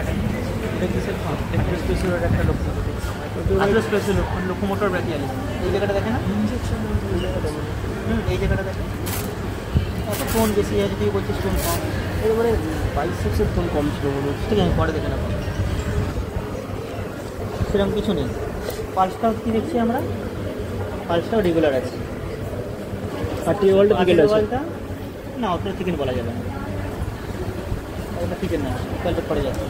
জায়গাটা এটা কিসের স্পেশাল একটা লক্ষণ আসলে স্পেশাল লক্ষণ লোকোমোটর ব্র্যাকিয়ালিস। এই জায়গাটা দেখে না, এই জায়গাটা দেখে এত টোন বেশি আছে, তুই বলছিস টোন কম, এবারে বাইসেপসের টোন কম ছিল মনে হচ্ছে। ঠিক আছে পরে দেখে নেবো, সেরকম কিছু নেই। পালসটাও কী দেখছি আমরা, পালসটাও রেগুলার আছে। আর্টিওয়ালটা ঠিক আছে, না অতটা চিকেন বলা যাবে না, ওটা চিকেন না, তাহলে পড়ে যাচ্ছে।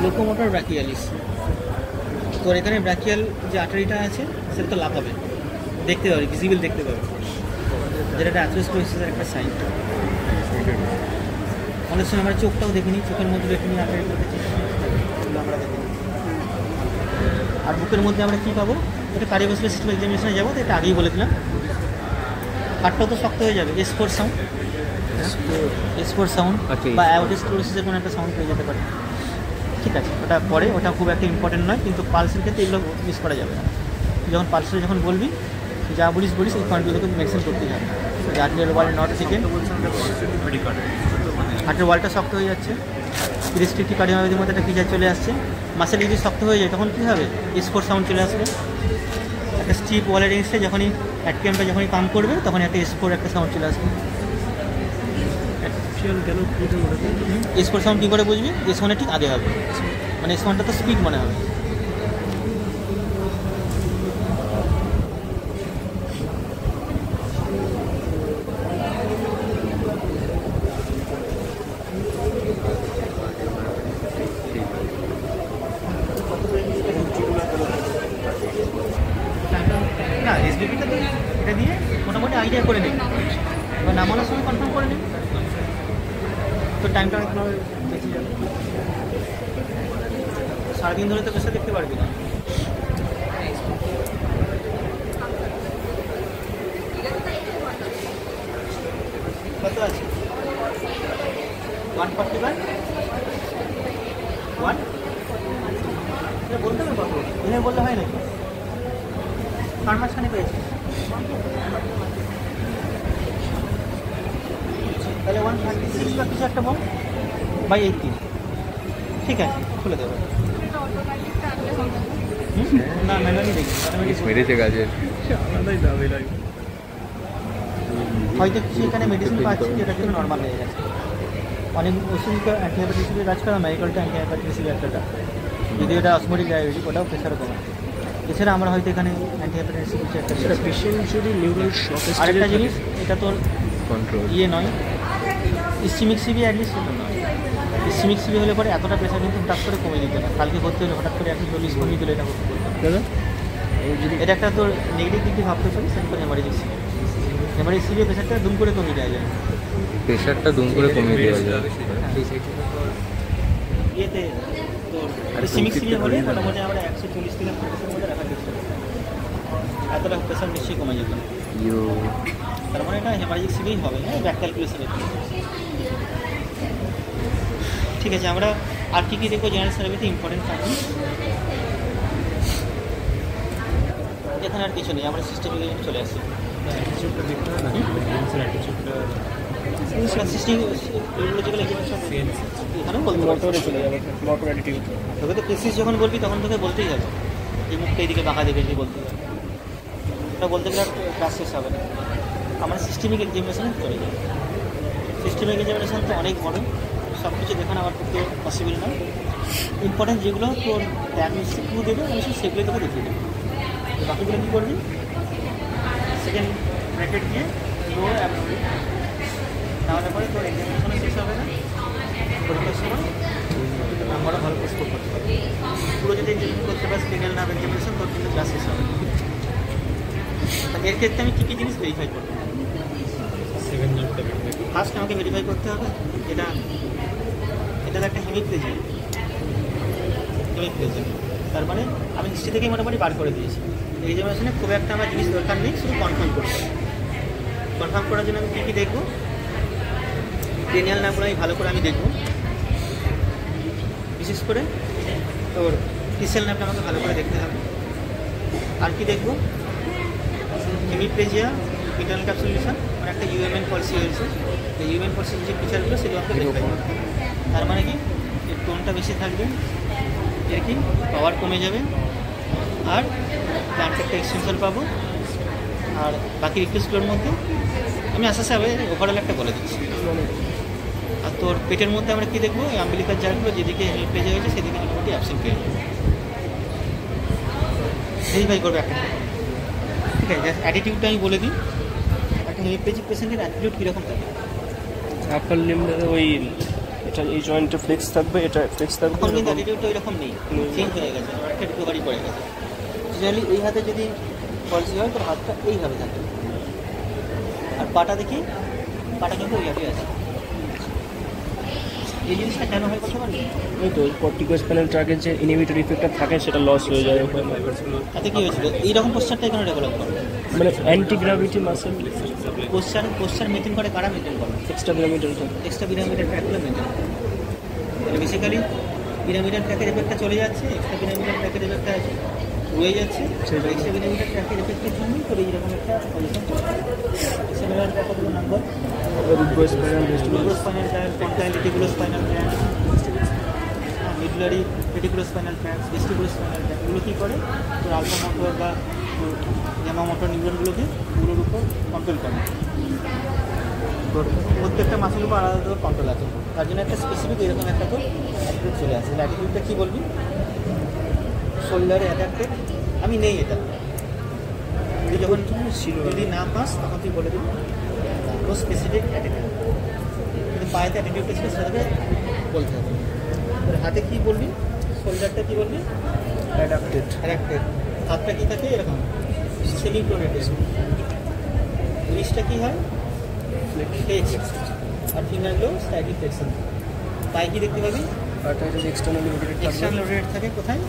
লোকোমোটর ব্র্যাকিয়ালিস, তোর এখানে ব্র্যাকিয়াল যে আর্টারিটা আছে সেটা তো লাফাবে, দেখতে পাবে, ভিজিবল দেখতে পাবে, যেটা একটা অ্যাথেরোস্ক্লেরোসিসের একটা সাইন। অনেক সময় আমরা চোখটাও দেখিনি, চোখের মধ্যে দেখিনি, আর্টারি দেখেছি, আমরা দেখিনি। আর বুকের মধ্যে আমরা কী পাবো, এটা কার্ডিওভাস্কুলার সিস্টেম এক্সামিনেশনে যাবো, তো এটা আগেই বলে দিলাম। হার্টটাও তো শক্ত হয়ে যাবে, S4 সাউন্ড, S4 সাউন্ড বা অ্যাথেরোস্ক্লেরোসিসের কোনো একটা সাউন্ড পেয়ে যেতে পারে। ঠিক আছে, ওটা পরে, ওটা খুব একটা ইম্পর্টেন্ট নয়, কিন্তু পালসের ক্ষেত্রে এগুলো মিস করা যাবে না। যখন পালসে যখন বলবি, যা বলিস এই পয়েন্টগুলোকে মেনশন করতেই হবে। আর্টিরিয়াল ওয়াল নট চিকেন, হার্টের ওয়ালটা শক্ত হয়ে যাচ্ছে, রেস্ট্রিক্টিভ কার্ডিওমায়োপ্যাথির মধ্যে একটা ফিচার চলে আসছে। মাসেল যদি শক্ত হয়ে যায় তখন কী হবে, S4 সাউন্ড চলে আসবে। একটা স্টিপ ওয়ালের এগেন্সটে যখনই অ্যাট্রিয়ামটা যখনই পাম্প করবে তখন একটা S4 একটা সাউন্ড চলে আসবে। S4 সাউন্ড কী করে বুঝবি, S1 ঠিক আগে হবে, মানে S1টা তো স্পিড মনে হবে। না SBPটা তো এটা দিয়ে মোটামুটি আইডিয়া করে নিই, এবার নামানোর সময় কনফার্ম করে নিই, তো টাইমটা অনেকভাবে বেঁচে যাবে। সারাদিন ধরে তো পেশা দেখতে পারবি না। কত আছে 141 1 এটা বলতে হবে কত, এনে বললে হয় নাকি? কার মাঝখানে পেয়েছিস তাহলে 136 বা কিছু একটা বল বাই 18, ঠিক আছে খুলে দেবো। না ম্যানুয়ালি দেখি, মেরেছে কাজে হয়তো কিছু এখানে মেডিসিন পাচ্ছি যেটা কিন্তু নর্মাল হয়ে গেছে। অনেক ওষুধ অ্যান্টিবায়োটিক হিসেবে কাজ করা, ম্যারিকলটা অ্যান্টিবায়োটিক হিসেবে একটা, যদি এটা অসমোটিক ডায়াবেটিক ওটাও প্রেশার কমে। এছাড়া আমরা হয়তো এখানে অ্যান্টিবায়োটিক হিসেবে একটা পেশেন্ট যদি নিউরাল শক, আরেকটা জিনিস, এটা তোর কন্ট্রোল ইয়ে নয়, ইসিমিক সিবি অ্যাটলিস্ট সেটা নয়। ইসিমিক সিবি হলে পরে এতটা প্রেশার কিন্তু হঠাৎ করে কমে দিত না, কালকে ভর্তি হলে হঠাৎ করে 140 কমিয়ে দিলে এটা করতে দাদা। এটা একটা তোর নেগেটিভ দিক দিয়ে ভাবতে পারি, সেটা তোর হেমারেজিক সিবি, হেমারেজিক সিবি প্রেশারটা দুম করে কমিয়ে দেওয়া যায়, প্রেশারটা দুম করে কমিয়ে দেওয়া যায়। ইয়েতে তোর ইসিমিক সিবি হলে মোটামুটি আমরা 140 থেকে 50-এর মধ্যে রাখার চেষ্টা করি, এতটা প্রেশার নিশ্চয়ই কমে যেত না। তার মানে এটা হেমারেজিক সিবিই হবে, হ্যাঁ ব্যাক ক্যালকুলেশনের। ঠিক আছে, আমরা আর কী কী দেখবো জেনারেল সার্ভিসে ইম্পর্টেন্ট থাকে, এখানে আর কিছু নেই, আমরা সিস্টেমে চলে আসছি। এখানেও বলতে মোটরে চলে যাবে, মোটর অ্যাটিটিউড। তোকে তো প্রেসিস যখন বলবি তখন তোকে বলতেই হবে, এই মুখটা এইদিকে বাঁকা দেবে, এটি বলতেই হবে, ওটা বলতে গেলে আর ক্লাস শেষ হবে না। আমরা সিস্টেমিক এক্সামিনেশনে চলে যাই। সিস্টেমিক এক্সামিনেশন তো অনেক বড়, সব কিছু দেখানো আমার পক্ষে পসিবল নয়। ইম্পর্টেন্ট যেগুলো তোর ডায়াগনোস্টিক ক্লু দেবে আমি সেগুলো তোকে দেখিয়ে দেবো। বাকিগুলো কী করবি, সেকেন্ড ব্র্যাকেট দিয়ে লো অ্যাবডোমিন, তাহলে পরে তোর এক্সামিনেশনও শেষ হবে না, পরীক্ষার সময় নাম্বারও ভালো স্কোর করতে পারবে। পুরো যদি এক্সামিন করতে পারিস ক্লিনিক্যাল নাম এক্সামিনেশন, তোর কিন্তু ক্লাস শেষ হবে। এর ক্ষেত্রে আমি কী কী জিনিস ভেরিফাই করবো, ফার্স্ট আমাকে ভেরিফাই করতে হবে এটা একটা হেমিপ্লেজিয়া, তার মানে আমি হিস্ট্রি থেকেই মোটামুটি বার করে দিয়েছি। এক্সামিনেশনে খুব একটা আমার জিনিস দরকার নেই, শুধু কনফার্ম করতে হবে। কনফার্ম করার জন্য আমি কী কী দেখবো, ক্রেনিয়াল নামগুলো আমি ভালো করে আমি দেখবো, বিশেষ করে তোর পিসেল নামটা আমাকে ভালো করে দেখতে হবে। আর কি দেখবো, হেমিপ্লেজিয়া ইন্টারনাল ক্যাপসুলেশন, মানে একটা UMN পলিসি হয়েছে, এই হিউম্যান প্রসেস যে ফিচারগুলো সেগুলো আমাকে দেখতে হবে। তার মানে কি এর টোনটা বেশি থাকবে, এর কি পাওয়ার কমে যাবে, আর প্ল্যান্টারটা এক্সটেনশন পাবো। আর বাকি রিকোয়েস্টগুলোর মধ্যে আমি আস্তে আস্তে ওভারঅল একটা বলে দিচ্ছি। আর তোর পেটের মধ্যে আমরা কী দেখবো, এই আম্বিলিকার জারগুলো যেদিকে হেল্প পেজে হয়েছে সেদিকে মোটামুটি অ্যাবসেন্ট পেয়ে যাবে, ভেরিফাই করবে একটা। ঠিক আছে, জাস্ট অ্যাটিটিউডটা আমি বলে দিই। একটা হেমিপ্লেজিক পেশেন্টের অ্যাটিটিউড কীরকম থাকে? আপার লিম্বে ওই এটা এই জয়েন্টে ফ্লেক্স থাকবে, এটা ফ্লেক্স থাকবে। এখন কিন্তু অ্যাটিটিউডটা ওইরকম নেই, চেঞ্জ হয়ে গেছে, একটা রিকভারি করে গেছে। জেনারেলি এই হাতে যদি পলিসি হয় তোর হাতটা এইভাবে থাকে, আর পাটা দেখি পাটা কিন্তু এইভাবেই আছে। এই জিনিসটা কেন হয় বলতে পারবি? ওই তো কর্টিকোস্পাইনাল ট্র্যাকের যে ইনহিবিটরি ইফেক্টটা থাকে সেটা লস হয়ে যায়। তাতে কী হয়েছিল? এইরকম পোস্টারটা কেন ডেভেলপ করে? মানে anti gravity muscle poster maintain করে কারা মেনটেন করে? এক্সট্রা পিরামিডাল থাকে। এক্সট্রা পিরামিডাল ট্র্যাকগুলো মেনটেন করে। তাহলে বেসিক্যালি পিরামিডাল ট্র্যাকের এফেক্টটা চলে যাচ্ছে, এক্সট্রা পিরামিডাল ট্র্যাকের এফেক্টটা রয়ে যাচ্ছে। এক্সট্রা পিরামিডাল ট্র্যাকের এফেক্টের জন্যই তোর এইরকম একটা পজিশন চলে। সেমিনার কতগুলো number? Spinal tract, pontine reticulospinal tract, medullary reticulospinal tract, vestibulospinal tract, এগুলো কী করে? তোর আলফা মোটর বা গ্যামা মোটর নিউরনগুলোকে ওগুলোর উপর কন্ট্রোল করে। তোর প্রত্যেকটা মাসের উপর আলাদা তোর কন্ট্রোল আছে, তার জন্য একটা স্পেসিফিক এরকম একটা তোর অ্যাটিটিউড চলে আসে। অ্যাটিটিউডটা কী বলবি? শোল্ডারে অ্যাডাপ্টেড। আমি নেই এটা, তুই যখন যদি না পাস তখন তুই বলে দিবি কোনো স্পেসিফিক অ্যাটিটিউড। কিন্তু পায়েতে অ্যাটিটিউডটা ছিল সেটাকে বলতে হবে। হাতে কী বলবি? শোল্ডারটা কী বলবি? অ্যাডাপ্টেড। অ্যাডাপ্টেড। হাতটা কী থাকে? এরকম সেমি প্রোনেটেড। রিস্টটা কী হয়? ফ্লেক্স। আর ফিঙ্গারগুলো স্লাইডলি ফ্লেক্সন। পায়ে কী দেখতে পাবি? পাটা এটা এক্সটার্নালি রোটেটেড থাকে। এক্সটার্নাল রোটেটেড থাকে কোথায়?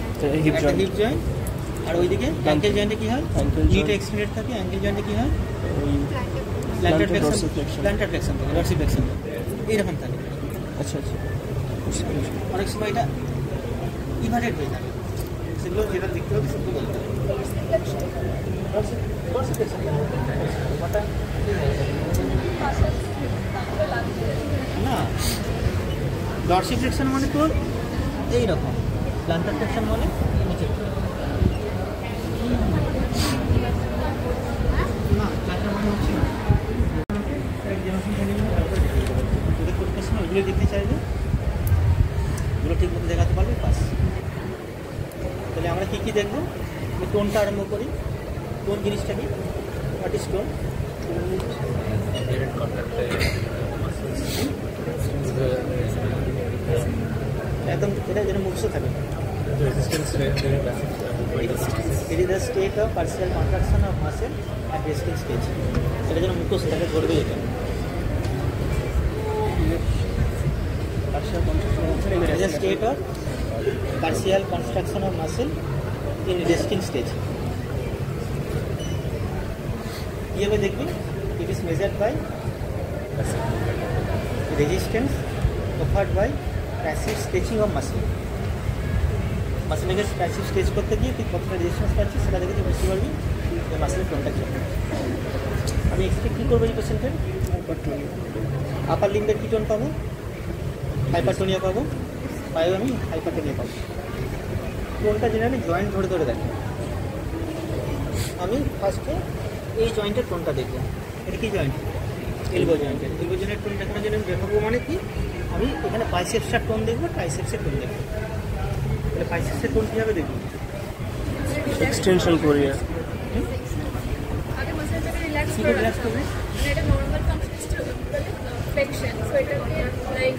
Hip joint. Hip joint. আর ওইদিকে অ্যাঙ্কেল জয়েন্টে কী হয়? নিটা এক্সটেন্ডেড থাকে। অ্যাঙ্কেল জয়েন্টে কী হয়? ওই planter dorsiflexion। Flexion. Planter flexion থাকে, ডরসি ফ্লেক্সন থাকে, এইরকম থাকে। আচ্ছা আচ্ছা। অনেক সময় এটা ইভারেট হয়ে থাকে, সেগুলো যেটা দেখতে হবে সেগুলো বলতে হবে। ডরসি ফ্লেক্সন না, ডরসি ফ্লেক্সন মানে তোর এইরকম, প্ল্যান্টার ফ্লেক্সন মানে নিচে। না প্ল্যান্টার মানে হচ্ছে না, ওইগুলো দেখতে চাইবে, ওগুলো ঠিক মতো দেখাতে পারবে পাস। তাহলে আমরা কী কী দেখবো? আমি টোনটা আরম্ভ করি। টোন জিনিসটা কি? What is tone? একদম এটা যেন মুখস্থ থাকে। It is the state of partial contraction of muscle at resting stage. এটা যেন মুখস্থ থাকে, ধরবে এটা। It is a state of partial contraction of muscle in resting stage. কীভাবে দেখবি? It is measured by resistance offered by passive stretching of muscle. মাসেলকে passive stretch করতে গিয়ে তুই কতটা রেজিস্ট্যান্স পাচ্ছিস সেটা দেখে তুই বুঝতে পারবি যে মাসেলের টোনটা কী। আমি এক্সপেক্ট কী করবো এই পেশেন্টের? আপার লিম্বের কী টোন পাবো? হাইপারটোনিয়া পাবো। পায়েও আমি হাইপারটোনিয়া পাবো। টোনটা জেনারেলি জয়েন্ট ধরে ধরে দেখে। আমি ফার্স্টে এই জয়েন্টের টোনটা দেখবো। এটা কি জয়েন্ট? এলবো জয়েন্টের। এলবো জয়েন্টের টোনটা এখানে যেন দেখাবো মানে কি? আমি এখানে বাইসেপসটার টোন দেখবো, ট্রাইসেপসের টোন দেখবো। তাহলে বাইসেপসের টোন কীভাবে দেখবো? এক্সটেনশন করিয়ে আগে মাসেলটাকে রিল্যাক্স কী করে রিল্যাক্স করবে? মানে এটা নর্মাল কনসিস্টেন্ট ফ্লেকশন, সো এটাকে লাইক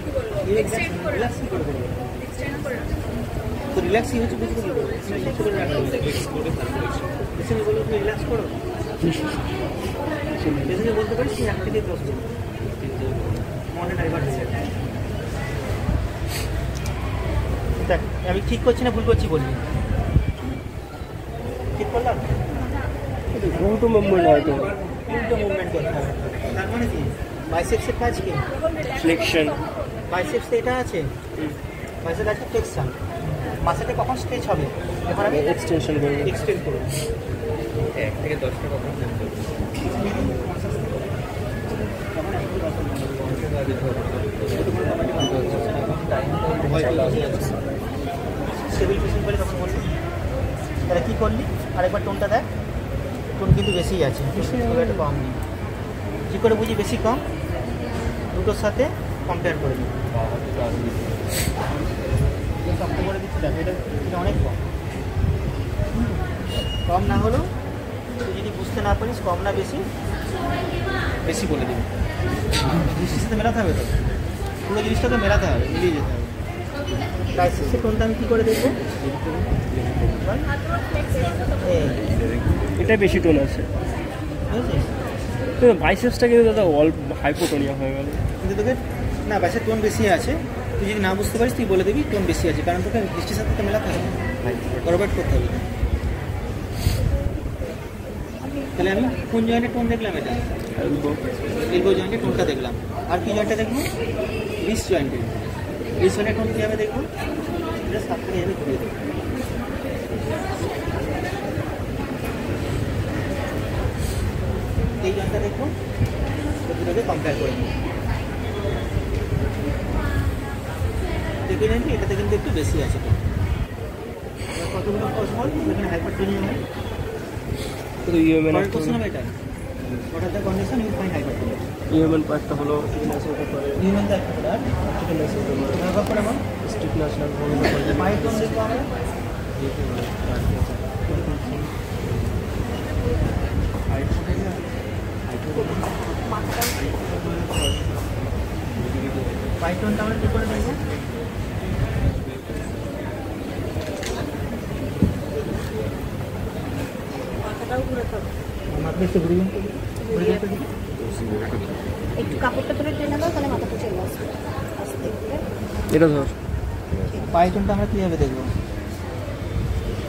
কি বলবো এক্সটেন্ড করে রিল্যাক্স কী করে দেবো? এক্সটেন্ড করে তো রিল্যাক্সই হচ্ছে বুঝতে পারবো। পেশেন্ট বললো তুমি রিল্যাক্স করো, পেশেন্টকে বলতে পারিস তুমি 1 থেকে 10 দিন মনে ডাইভার্ট। দেখ আমি ঠিক করছি না ভুল করছি বলি, ঠিক করলাম? উল্টো মুভমেন্ট হয়তো উল্টো মুভমেন্ট করতে হবে। তার মানে কি? বাইসেপসের কাজ কি? ফ্লেকশন। বাইসেপস এটা আছে, বাইসেপ আছে ফ্লেকশন। মাসেলটা কখন স্ট্রেচ হবে? যখন আমি এক্সটেনশন করবো। এক্সটেন্ড করবো। 1 থেকে 10টা কখন তখন স্টেবিল পেশেন্ট বলে তখন বললি তাহলে কী করলি আরেকবার টোনটা দেখ টোন কিন্তু বেশিই আছে তবে একটা কম নেই কী করে বুঝি বেশি কম দুটোর সাথে কম্পেয়ার করে দিই শক্ত করে দিচ্ছি দেখ এটা অনেক কম কম না হলেও তুই যদি বুঝতে না পারিস কম না বেশি বেশি বলে দিবি দৃষ্টির সাথে মেলাতে হবে তো পুরো জিনিসটাকে মেলাতে হবে মিলিয়ে যেতে হবে তাই সে কোনটা আমি কী করে দেখবো এটা বেশি টোন আছে বুঝেছিস বাইসেপসটা কিন্তু দাদা অল্প হাইপোটোনিয়া হয়ে গেল কিন্তু তোকে না বাসের টোন বেশি আছে তুই যদি না বুঝতে পারিস তুই বলে দিবি টোন বেশি আছে কারণ তোকে দৃষ্টির সাথে তো মেলাতে হবে করাবেট করতে হবে তাহলে আমি কোন জয়েন্টের টোন দেখলাম এটা এলবো জয়েন্টের টোনটা দেখলাম আর কি জয়েন্টটা দেখবো রিস্ট জয়েন্টের রিস্ট জয়েন্টের টোন কীভাবে দেখবো জাস্ট হাত থেকে এভাবে ঘুরিয়ে দেবো এই জয়েন্টটা দেখবো দুটোকে কম্পেয়ার করে নেব দেখে নেন এটাতে কিন্তু একটু বেশি আছে কতগুলো কোর্স বল এখানে হাইপারটোনিয়া হয় তো ইউএমএন পরের কোশ্চেন হবে এটা what are the condition you find hypertonia ইউএমএন পার্টটা হলো ফিটনেস হতে পারে human that আর ফিটনেস হতে পারে ব্যবহার করে আমার স্টিফনেস না বলতে পারে মাইক কোন দেখবো আমরা পাইথনটা আমরা কি করে দেখবো মাথাটাও ঘুরে থাকবে মাত্র একটু ঘুরিয়ে একটু কাপড়টা ধরে টেনে দাও তাহলে মাথাটা চলে আসবে আস্তে করে এটা ধর পাইথনটা আমরা কীভাবে দেখবো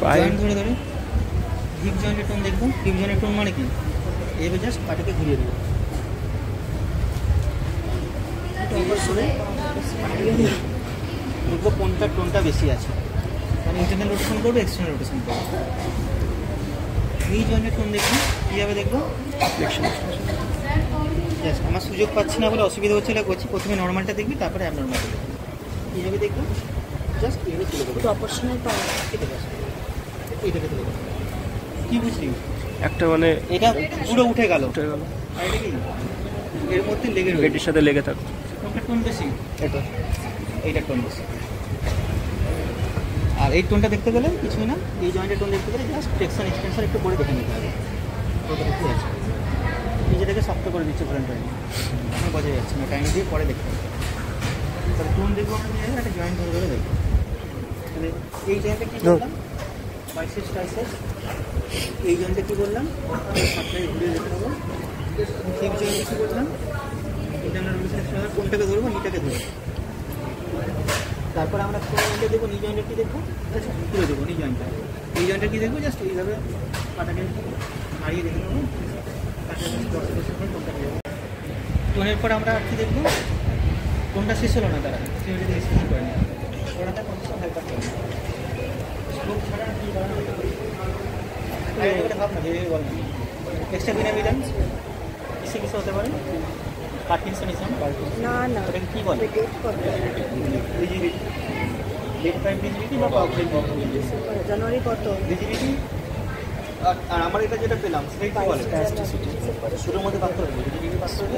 জয়েন্ট ধরে ধরে হিপ জয়েন্টের টোন দেখবো হিপ জয়েন্টের টোন মানে কি এইভাবে জাস্ট পাটাকে ঘুরিয়ে দেবো দেখবো কোনটা টোনটা বেশি আছে মানে ইন্টারনাল রোটেশন করবো এক্সটার্নাল রোটেশন করবো এই জয়েন্টের টোন দেখবো কীভাবে দেখবো জাস্ট আমার সুযোগ পাচ্ছি না বলে অসুবিধা হচ্ছে করছি প্রথমে নর্মালটা দেখবি তারপরে অ্যাবনর্মালটা দেখবি কীভাবে দেখবো জাস্ট এইভাবে তুলে দেবো প্রপোর্শনাল পাওয়া কেটে যাচ্ছে এইটাকে তুলে দেবো কী বুঝলি একটা মানে এটা পুরো উঠে গেল উঠে গেল আর এটা কি এর মধ্যে লেগে রয়েছে পেটের সাথে লেগে থাকতো কোনটা টোন বেশি এটা এইটার টোন বেশি আর এই টোনটা দেখতে গেলে কিছুই না এই জয়েন্টের টোন দেখতে গেলে জাস্ট ফ্লেক্সন এক্সটেনশন একটু করে দেখে নিতে হবে ওটা কী আছে নিজেটাকে শক্ত করে দিচ্ছে ফ্রেন্ড টাইম এখন বোঝা যাচ্ছে না টাইম দিয়ে পরে দেখতে হবে তাহলে টোন দেখবো আমরা নিয়ে একটা জয়েন্ট ধরে ধরে দেখবো তাহলে এই জয়েন্টটা কী করলাম বাইসেপস ট্রাইসেপস এই জয়েন্টটা কী বললাম আপনাকে ঘুরিয়ে দেখতে হবে সেই জয়েন্টটা কী করলাম ইন্টারনাল রোটেশনের সময় কোনটাকে ধরবো নিটাকে ধরবো তারপরে আমরা কোন জয়েন্টে দেখবো নি জয়েন্টের কী দেখবো তুলে দেবো নি জয়েন্টটা এই জয়েন্টটা কী দেখবো জাস্ট এইভাবে পাটাকে নাড়িয়ে দেখে নেবো টোনের পর আমরা কী দেখবো কোনটা শেষ হলো না তারা যদি এক্সপ্লেন করে না ওটা কন্ডিশন হেল্প করতে হবে স্ট্রোক ছাড়া কী করা ভাব না ভেবে বল না এক্সট্রা পিরামিডান্স কিসে কিসে হতে পারে পার্কিনসনিজম না না ওটাকে কী বলে ডেট কত রিজিডিটি ডেট টাইম রিজিডিটি বা পাউডারিং জানুয়ারি কত রিজিডিটি আর আমার এটা যেটা পেলাম সেটাই কী বলে শুরুর মধ্যে পাত্র হবে রিজিডিটি পাত্র হবে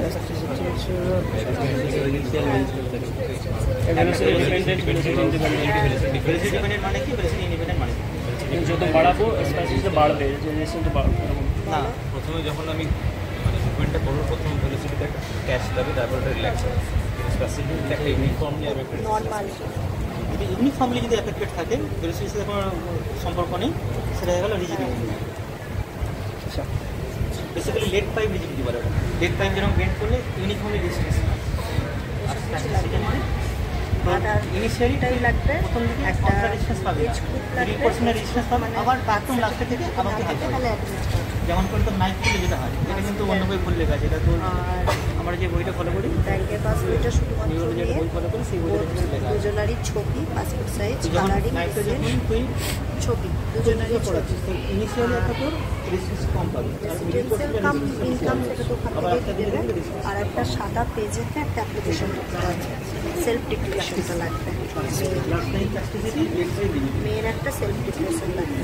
ডিপেন্ডেন্ট মানে কি বেসিক ইন্ডিপেন্ডেন্ট মানে যত বাড়াবো স্পেসিসটা বাড়বে জেনারেশনটা বাড়বে না প্রথমে যখন আমি মানে মুভমেন্টটা করবো প্রথম ভেলোসিটিতে একটা ক্যাচ যাবে তারপর একটা রিল্যাক্স হবে স্পেসিফিকলি একটা ইউনিফর্মলি আর একটা নর্মাল যদি ইউনিফর্মলি যদি অ্যাফেক্টেড থাকে ভেলোসিটির সাথে কোনো সম্পর্ক নেই সেটা হয়ে গেল rigidity basically lead pipe rigidity বলে ওটা লেট পাইপ যেরকম বেন্ড করলে ইউনিফর্মলি রেজিস্ট্যান্স মানে ইনিশিয়ালি টাইম লাগবে প্রথম দিকে একটা একটা রেজিস্ট্যান্স পাবে 3% রেজিস্ট্যান্স পাবে আবার বাথরুম লাগতে থেকে আবার কি হালকা হবে তাহলে যেমন করে তো নাইট খুলে যেটা হয় এটা কিন্তু অন্য বই ভুল লেখা আছে এটা তো আর আমার আমরা যে বইটা ফলো করি, ব্যাংকের পাসবইটা শুধুমাত্র নিউরো যে নিয়ে বই ফলো করি সেই বইটা লেখা আছে। দুজনারই ছবি, পাসপোর্ট সাইজ, তুই যখন কালারিং, নাইটে যখন তুই ছবি, দুজনারই ছবি। পড়াচ্ছিস তো ইনিশিয়ালি একটা তোর রেসিডেন্স কম পাবি, আর মিডিল রেসিডেন্সিয়াল কাম ইনকাম সেটা তো ওখান আবার থেকে একটা দেবে। দিলে আর একটা সাদা পেজেতে একটা অ্যাপ্লিকেশন করতে হবে, সেলফ ডিক্লারেশনটা লাগবে। লাস্ট টাইম প্লাস্টিসিটি লেটসাই দিবি মেয়ের একটা সেলফ ডিক্লারেশন লাগবে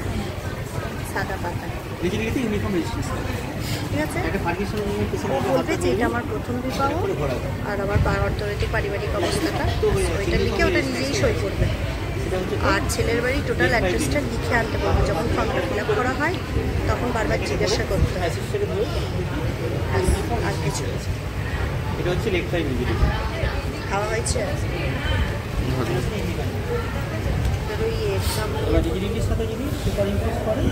সাদা পাতা, ভিজিবিলিটি ইউনিফর্ম রেজিস্ট্রেশন ঠিক আছে? একটা ফার্গিশন নিয়ে কিছু ও বলবে যে এটা আমার প্রথম বিবাহ আর আমার অর্থনৈতিক পারিবারিক অবস্থাটা, ওইটা লিখে ওটা নিজেই সই করবে। সেটা হচ্ছে আর ছেলের বাড়ি টোটাল অ্যাড্রেসটা লিখে আনতে বলবে। যখন ফর্মটা ফিল আপ করা হয় তখন বারবার জিজ্ঞাসা করতে হয়। অ্যাসিস্ট থেকে ধরে আর কিছু এটা হচ্ছে লেগ সাইড ভিজিবিলিটি। খাওয়া হয়েছে? এবার ওই এক্সাম এবার ভিজিবিলিটির সাথে যদি সুপার ইম্পোজ করে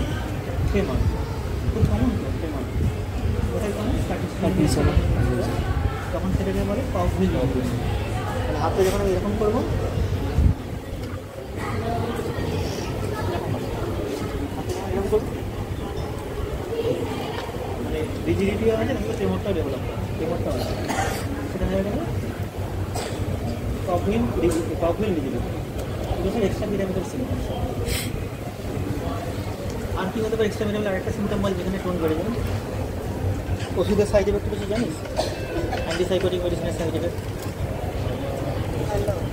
ফেমাস, খুব কমন তো ফেমাস, কোথায় কমন স্ট্যাটিস্টিক্স তখন সেটাকে বলে পাওয়ারফুল অবভিয়াস। তাহলে হাতে যখন আমি এরকম করবো এরকম করবো, মানে রিজিডিটি আছে কিন্তু টেমরটাও ডেভেলপ করে, টেমরটাও আছে, সেটা হয়ে গেল পাওয়ারফুল রিজিডিটি। এটা হচ্ছে এক্সট্রা পিরামিডাল সিমটম। আর কি হতে পারে এক্সট্রা পিরামিডাল? আরেকটা সিমটম বল যেখানে টোন বেড়ে যাবে। ওষুধের সাইড এফেক্ট কিছু জানিস? অ্যান্টিসাইকোটিক মেডিসিনের সাইড এফেক্ট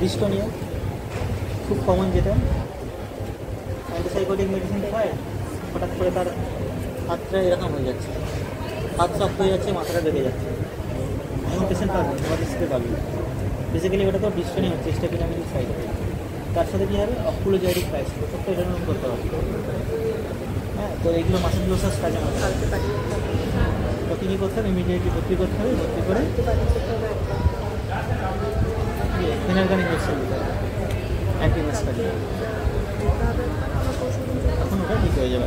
ডিস্টোনিয়া খুব কমন, যেটা অ্যান্টিসাইকোটিক মেডিসিন খায় হঠাৎ করে তার হাতটা এরকম হয়ে যাচ্ছে, হাত সফট হয়ে যাচ্ছে, মাথাটা বেড়ে যাচ্ছে, এমন পেশেন্ট পাবেন, নর্থ পাবি। বেসিক্যালি ওটা তো ডিস্টোনিয়া হচ্ছে এক্সট্রা পিরামিডাল সাইড এফেক্ট। তার সাথে কী হবে? অকুলোজাইটিক ক্রাইস, প্রত্যেকটা এটা নোট করতে হবে। হ্যাঁ, তো এইগুলো মাসের গ্লোসাস কাজে হবে। কালকে পাঠিয়ে তো কী করতে হবে? ইমিডিয়েটলি ভর্তি করতে হবে, ভর্তি করে ফেনারগান ইঞ্জেকশন দিতে হবে, অ্যান্টিমাস্কারি, তখন ওটা ঠিক হয়ে যাবে।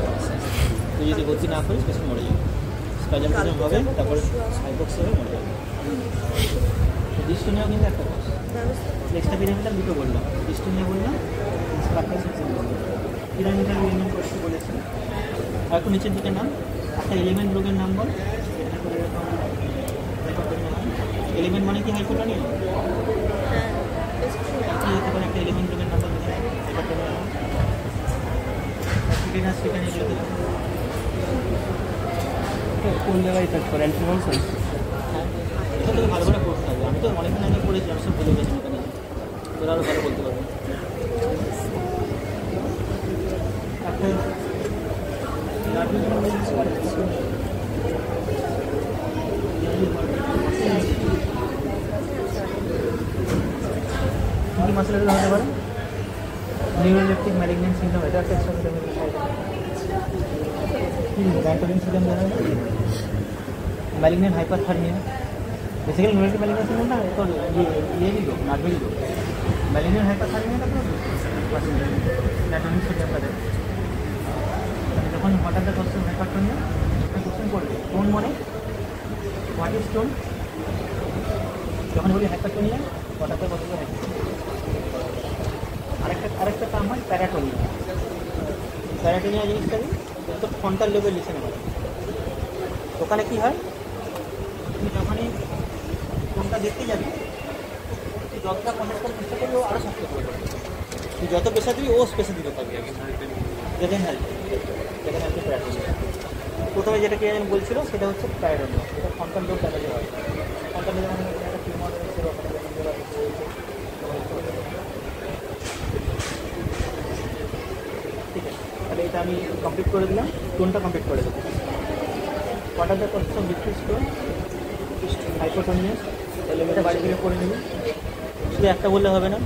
তুই যদি ভর্তি না করিস পেশেন্ট মরে যাবে, স্পাইনাল প্রবলেম হবে, তারপরে সাইকোক্স হবে, মরে যাবে। ডিস্টোনিয়াও কিন্তু একটা কজ। এক্সট্রা পিরামিডাল দুটো বললাম, ডিস্টোনিয়া বললাম, পিরামিডাল এলিমেন্ট করতে বলেছি। আর একটু নিচের দিকে নাম, একটা এলিমেন্ট রোগের নাম বল। এলিমেন্ট মানে কি হাইপোটোনিয়া? কি হতে পারে একটা এলিমেন্ট রোগের নাম বলতে? কোন জায়গায় ইফেক্ট করে? অ্যান্টিকনসাল? হ্যাঁ, এটা তোকে ভালো করে পড়তে হবে। আমি তো অনেকদিন আগে পড়েছি, আমি সব ভুলে গেছি, তোরা আরও ভালো বলতে পারবো। একটা কী মাসেল হতে পারে? নিউরোলেপটিক ম্যালিগন্যান্ট সিনড্রোম, এটা একটা এক্সট্রা পিরামিডাল সাইড এফেক্ট। ব্যান্টোলিন সিনড্রোম জানা যায়? Malignant hyperthermia, basically neuroleptic malignant সিনড্রোমটা তোর ইয়েরই লোক, নার্ভেরই লোক। ম্যালিগন্যান্ট হাইপারথার্মিয়াটা তো ব্যান্টোলিন সিনড্রোমটা দেয়। যখন হঠাৎ কোশ্চেন হাইপারটোনিয়া কোশ্চেন করবে টোন মানে হোয়াট ইজ টোন, যখন বলি হাইপারটোনিয়া হঠাৎ কথা বলে আরেকটা কাম হয় প্যারাটোনিয়া। প্যারাটোনিয়া জিনিসটাকে তো ফ্রন্টাল লোবের লিখে নেওয়া হয়। ওখানে কী হয়? তুই যখনই টোনটা দেখতে যাবি, তুই যতটা কন্ট্যাক্ট করার চেষ্টা করবি ও আরও শক্ত করে দেবে। তুই যত প্রেশার দিবি ও স্পেশাল দিতে পারবি আগে, যেখানে হেল্প প্যারাটোনিয়া। প্রথমে যেটাকে আমি বলছিল সেটা হচ্ছে প্যারাটোনিয়া, এটা ফ্রন্টাল লোব ড্যামেজ হয়। ফ্রন্টাল লোব মানে একটা টিউমার রয়েছে, ঠিক আছে। তাহলে এটা আমি কমপ্লিট করে দিলাম, টোনটা কমপ্লিট করে দেবো। What are the causes of diffuse tone? Hypotonia. তাহলে এটা বাড়ি থেকে করে নিবি, শুধু একটা বললে হবে না,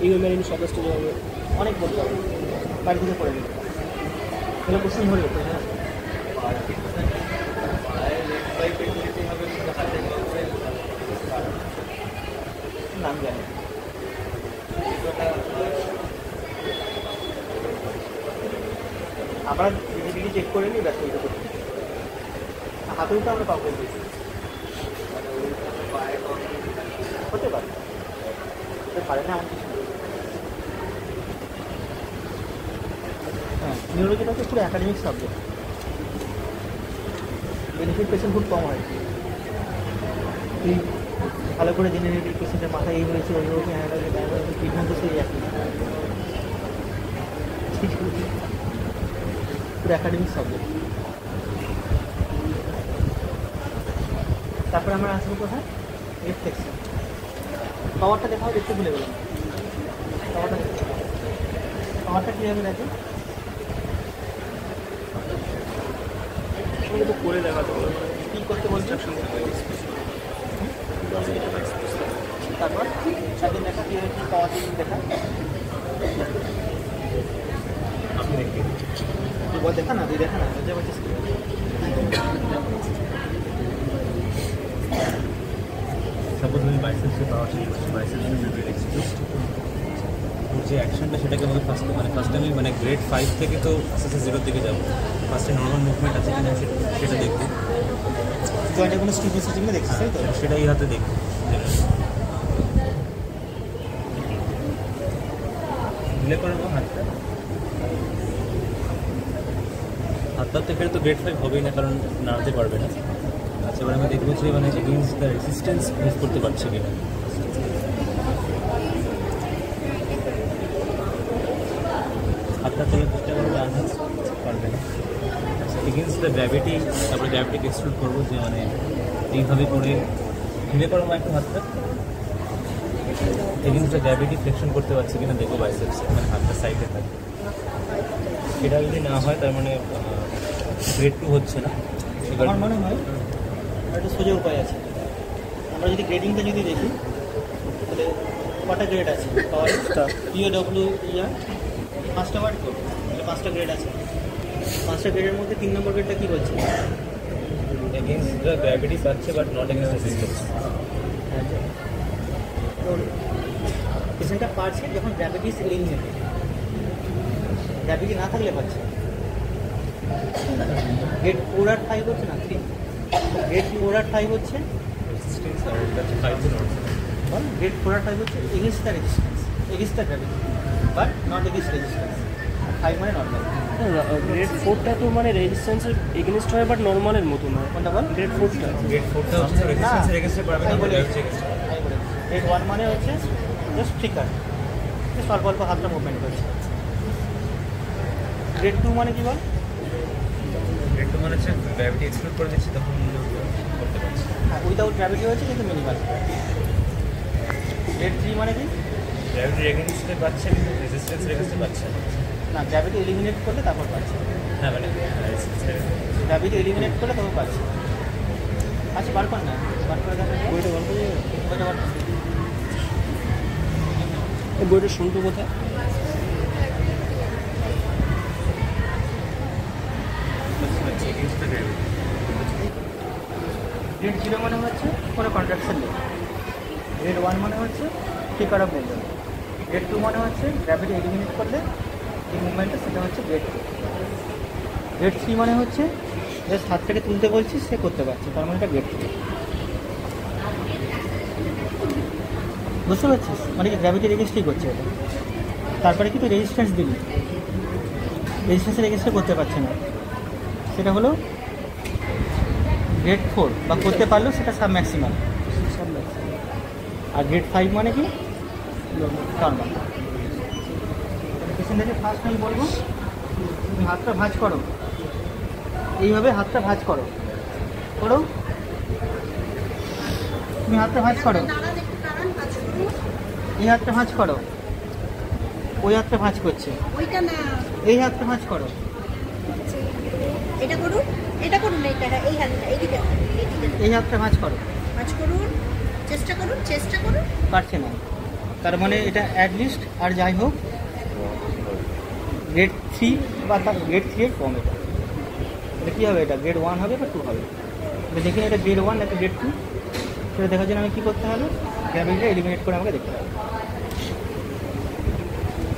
ইউমেরিন সদস্য হবে, অনেক বলতে হবে, বাড়ি থেকে করে নিবি। তাহলে কোশ্চেন ধরে যেতে হ্যাঁ। নাম জানি আমরা দিদি চেক করে নিই, ব্যস্ত হতে করছি। হাতেও তো আমরা কাউকে দিচ্ছি, হতে পারে পারে না এমন কিছু। হ্যাঁ, নিউরোলজিটা হচ্ছে পুরো অ্যাকাডেমিক সাবজেক্ট, বেনিফিট পেশেন্ট খুব কম হয়। তুই ভালো করে জেনে নিবি পেশেন্টের মাথায় এই হয়েছে ওই হয়েছে হ্যাঁ হয়েছে তাই হয়েছে ট্রিটমেন্ট তো সেই একই পুরো একাডেমিক সাবজেক্ট। তারপরে আমরা আসবো কোথায় রিফ্লেকশন। পাওয়ারটা দেখাও, দেখতে ভুলে গেলাম। পাওয়ারটা দেখতে, পাওয়ারটা কীভাবে দেখে তো করে দেখাতে হবে, কী করতে বলছে। তারপর সেদিন দেখা কীভাবে কী পাওয়ার দেখা আপনি দেখি তুই দেখা না, তুই দেখা না বুঝতে পারছিস কি সাপোজ আমি বাইসেপসে পাওয়ার চেঞ্জ করছি, বাইসেপসে গ্রেড এক্সপ্রেসড ওর যে অ্যাকশনটা সেটাকে আমাকে ফার্স্টে আমি মানে গ্রেড 5 থেকে তো আস্তে আস্তে 0 দিকে যাবো। ফার্স্টে নর্মাল মুভমেন্ট আছে কিনা সেটা দেখবো, জয়েন্টে কোনো স্টিফনেস আছে কিনা দেখছিস, তাই তো? সেটা এই হাতে দেখবো। ঢিলে করবো হাতটা থেকে তো গ্রেড 5 হবেই না, কারণ নাড়াতে পারবে না। আচ্ছা, এবার আমি দেখবো যে মানে এগেইনস্ট দ্য রেসিস্টেন্স মুভ করতে পারছে কিনা। হাতটা তোলার চেষ্টা করবো, ডান হাত পারবে না। এগেইনস্ট দ্য গ্র্যাভিটি, তারপরে গ্র্যাভিটিকে এক্সক্লুড করবো যে মানে এইভাবে করে ঢিলে করবো একটু হাতটা, এগেইনস্ট দ্য গ্র্যাভিটি ফ্লেকশন করতে পারছে কিনা দেখবো বাইসেপসে, মানে হাতটা সাইডে থাকে। এটা যদি না হয় তার মানে গ্রেড 2 হচ্ছে না। আমার মনে হয় একটা সোজা উপায় আছে। আমরা যদি গ্রেডিংটা যদি দেখি তাহলে কটা গ্রেড আছে, পাওয়ার ইউডব্লিউ ইয়ার 5টা ওয়ার্ড তো, তাহলে 5টা গ্রেড আছে। 5টা গ্রেডের মধ্যে 3 নম্বর গ্রেডটা কী বলছে? এগেইনস্ট দ্য গ্র্যাভিটি পাচ্ছে বাট নট এগেইনস্ট রেসিস্টেন্স। পেশেন্টটা পারছে যখন গ্র্যাভিটি ইজ এলিমিনেটেড, গ্র্যাভিটি না থাকলে পাচ্ছে। গ্রেড 4 আর 5 হচ্ছে না 3, গ্রেড 4 আর 5 হচ্ছে রেসিস্টেন্স আর এটা হচ্ছে 5 তো নট। গ্রেড 4 আর 5 হচ্ছে against the resistance, against the gravity but not against resistance. 5 মানে নর্মাল। গ্রেড 4টা তো মানে রেজিস্ট্যান্সের এগেনস্ট হয়, বাট নর্মালের মতো নয়। কোনটা বল? গ্রেড 4টা গ্রেড 4টা হচ্ছে রেসিস্টেন্সের এগেইনস্টে পারবে না, বলে হচ্ছে এগেইনস্ট। গ্রেড 1 মানে হচ্ছে জাস্ট ফ্লিকার, জাস্ট অল্প অল্প হাতটা মুভমেন্ট করছে। গ্রেড 2 মানে কি বল? গ্রেড 2 মানে হচ্ছে গ্র্যাভিটি এক্সক্লুড করে দিচ্ছে, তখন করতে পারছে। হ্যাঁ, উইদাউট গ্র্যাভিটি হচ্ছে কিন্তু মিনিমাল। গ্রেড 3 মানে কি? গ্র্যাভিটির এগেইনস্টে পাচ্ছে কিন্তু রেসিস্টেন্সের এগেইনস্টে পাচ্ছে না। না, গ্র্যাভিটি এলিমিনেট করলে তারপর পাচ্ছে। হ্যাঁ মানে রেসিস্টেন্সের গ্র্যাভিটি এলিমিনেট করলে তখন পাচ্ছে। আচ্ছা, বার কর না, বার করে দেখা যায়। বইটা গল্প ওইটা বার কর। এই বইটা শুনতো কোথায়? Against the gravity. গ্রেড 0 মানে হচ্ছে কোনো কন্ট্রাকশন নেই। গ্রেড 1 মানে হচ্ছে ফ্লিকার অফ মুভমেন্ট। গ্রেড 2 মানে হচ্ছে গ্র্যাভিটি এলিমিনেট করলে যে মুভমেন্টটা সেটা হচ্ছে গ্রেড 2। গ্রেড 3 মানে হচ্ছে জাস্ট হাত থেকে তুলতে বলছিস, সে করতে পারছে, তার মানে এটা গ্রেড 3। বুঝতে পারছিস? মানে কি গ্র্যাভিটির এগেনস্টই করছে এটা। তারপরে কি তুই রেজিস্ট্যান্স দিবি, রেজিস্ট্যান্সের এগেনস্টে করতে পারছে না, সেটা হলো গ্রেড 4, বা করতে পারলেও সেটা সাব ম্যাক্সিমাম। আর গ্রেড 5 মানে কি নর্মাল। পেশেন্টটাকে ফার্স্ট আমি বলবো তুমি হাতটা ভাঁজ করো, এইভাবে হাতটা ভাঁজ করো, করো তুমি হাতটা ভাঁজ করো, এই হাতটা ভাঁজ করো, ওই হাতটা ভাঁজ করছে, ওইটা না, এই হাতটা ভাঁজ করো, এটা করুন, এটা করুন, এইটা, এই হাতটা, এইদিকে, এই হাতটা ভাঁজ করো, কাজ করুন, চেষ্টা করুন, চেষ্টা করুন। পারছে না, তার মানে এটা অ্যাটলিস্ট আর যাই হোক গ্রেড 3 বা গ্রেড 3 এর কম। এটা কী হবে? এটা গ্রেড 1 হবে বা 2 হবে। দেখি এটা গ্রেড 1 নাকি গ্রেড 2, সেটা দেখার জন্য আমি কী করতে হবে? গ্র্যাভিটিটা এলিমিনেট করে আমাকে দেখতে হবে।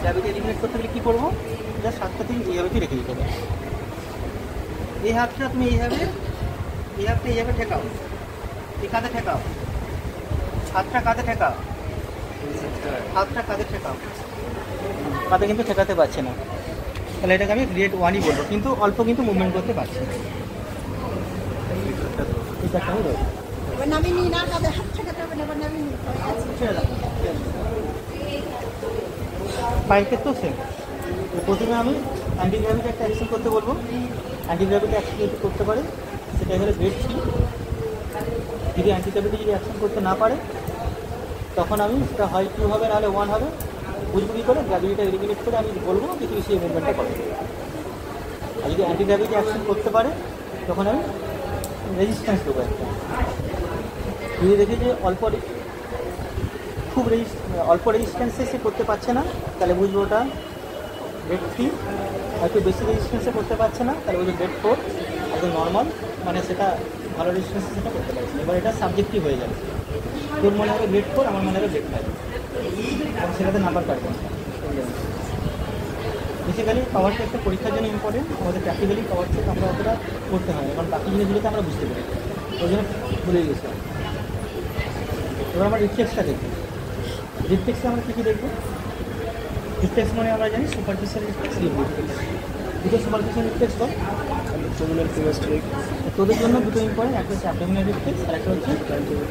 গ্র্যাভিটি এলিমিনেট করতে গেলে কী করবো? জাস্ট হাতটা তুমি এইভাবে কি রেখে দিতে হবে। এই হাতটা তুমি এইভাবে, এই হাতটা এইভাবে ঠেকাও, এই কাঁধে ঠেকাও, হাতটা কাঁধে ঠেকাও, হাতটা কাঁধে ঠেকাও, কাঁধে কিন্তু ঠেকাতে পারছে না, তাহলে এটাকে আমি গ্রেড 1ই বলবো, কিন্তু অল্প কিন্তু মুভমেন্ট করতে পারছি। ঠিক আছে, আমি রয়েছি। এবার নামিয়ে নিই না, কাদের হাত ঠেকাতে হবে না, এবার নামিয়ে নিই। ছেড়ে দাও। বাইকের তো সেম। প্রথমে আমি অ্যান্টি গ্র্যাভিটি একটা অ্যাকশন করতে বলবো। অ্যান্টি গ্র্যাভিটি অ্যাকশন যদি করতে পারে সেটা হলো গ্রেড 3। যদি অ্যান্টি গ্র্যাভিটি যদি অ্যাকশন করতে না পারে তখন আমি সেটা হয় 2 হবে নাহলে 1 হবে, বুঝবো কী করে গ্র্যাভিটিটা এলিমিনেট করে আমি বলবো কিছু কিছু মুভমেন্টটা করবো। আর যদি অ্যান্টি গ্র্যাভিটি অ্যাকশন করতে পারে তখন আমি রেজিস্ট্যান্স দেবো একটা। যদি দেখি যে অল্প রেজিস্ট্যান্সে সে করতে পারছে না তাহলে বুঝবো ওটা গ্রেড 3। আর একটু বেশি রেজিস্ট্যান্সে করতে পারছে না তাহলে বুঝবো গ্রেড 4। একদম নর্মাল, মানে সেটা ভালো রেজিস্ট্যান্সে সেটা করতে পারছে না। এবার এটা সাবজেক্টিভ হয়ে যাবে, তোর মনে হবে গ্রেড 4, আমার মনে হবে গ্রেড 5, এবং সেটাতে নাম্বার কাটবে। বেসিক্যালি পাওয়ার চেকটা পরীক্ষার জন্য ইম্পর্টেন্ট, আমাদের প্র্যাকটিক্যালি পাওয়ার চেক আমরা অতটা করতে হয়, এবং বাকি জিনিসগুলোতে আমরা বুঝতে পারি, ওই জন্য ভুলে গেছিলাম। এবার আমরা রিফ্লেক্সটা দেখব। রিফ্লেক্সে আমরা কী কী দেখব? রিফ্লেক্স মানে আমরা জানি সুপারফিশিয়াল রিফ্লেক্স, দুটো সুপারফিশিয়াল রিফ্লেক্স হয়। তোদের জন্য দুটো ইম্পর্টেন্ট, একটা হচ্ছে অ্যাবডোমিনাল রিফ্লেক্স আর একটা হচ্ছে